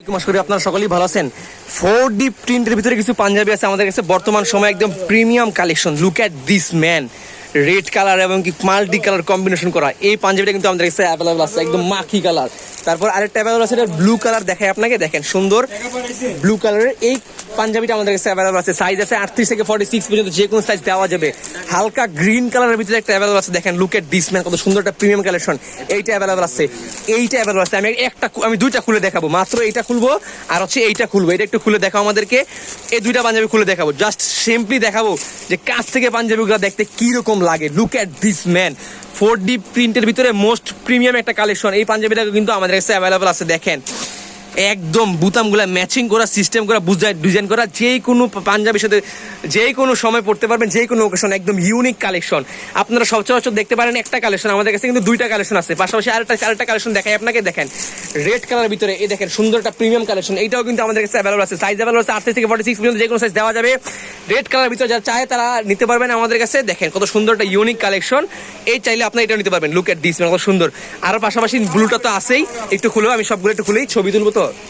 আশা করি আপনারা সকলেই ভালো আছেন। 4D প্রিন্টের ভিতরে কিছু পাঞ্জাবি আছে আমাদের কাছে বর্তমান সময় একদম premium collection. Look at this man, red colour এবং কি মাল্টি কালার কম্বিনেশন করা এই পাঞ্জাবিটা কিন্তু আমাদের কাছে অ্যাভেলেবল আছে, একদম মাখি কালার। তারপর আরেকটা অ্যাভেলেবল আছে, এটা ব্লু কালার দেখায় আপনাকে, দেখেন সুন্দর ব্লু কালারের এই পাঞ্জাবিটা আমাদের কাছে অ্যাভেলেবল আছে। সাইজ আছে 38 থেকে 46 পর্যন্ত, যে কোনো সাইজ দেওয়া যাবে। হালকা গ্রিন কালারের ভিতরে একটা অ্যাভেলেবল আছে, দেখেন লুক এট দিস ম্যান, কত সুন্দর একটা প্রিমিয়াম কালেকশন। এইটা অ্যাভেলেবল আছে, এইটা অ্যাভেলেবল আছে। আমি দুইটা খুলে দেখাবো, মাত্র এইটা খুলবো আর হচ্ছে এইটা খুলবো। এটা একটু খুলে দেখাও আমাদেরকে, এই দুইটা পাঞ্জাবি খুলে দেখাবো। জাস্ট সিম্পলি দেখাবো যে কাছ থেকে পাঞ্জাবিগুলো দেখতে কিরকম লাগে। Look at this man, 4D প্রিন্টের ভিতরে মোস্ট প্রিমিয়াম একটা কালেকশন। এই পাঞ্জাবিটা কিন্তু আমাদের কাছে অ্যাভেলেবল আছে। দেখেন একদম বুতামগুলা ম্যাচিং করা, সিস্টেম করা, বুঝায় ডিজাইন করা, যেই কোনো পাঞ্জাবির সাথে যেই কোনো সময় পড়তে পারবেন, যেই কোনো ওকেশন, একদম ইউনিক কালেকশন। আপনারা সচরাচর দেখতে পারেন একটা কালেকশন, আমাদের কাছে কিন্তু দুইটা কালেকশন আছে। পাশাপাশি আরেকটা কালেকশন দেখাই আপনাকে, দেখেন রেড কালারের ভিতরে এই দেখেন সুন্দর একটা প্রিমিয়াম কালেকশন। এইটাও কিন্তু আমাদের কাছে অ্যাভেলেবল আছে। সাইজ অ্যাভেলেবল আছে 38 থেকে 46 পর্যন্ত, যে কোনো সাইজ দেওয়া যাবে। রেড কালারের ভিতরে যারা চায় তারা নিতে পারবেন আমাদের কাছে। দেখেন কত সুন্দর একটা ইউনিক কালেকশন, এই চাইলে আপনারা এটাও নিতে পারবেন। লুক এট দিস ম্যান, কত সুন্দর। আর পাশাপাশি ব্লুটা তো আছেই, একটু খুলেও আমি সবগুলো একটু খুলেই ছবি তুলবো তো।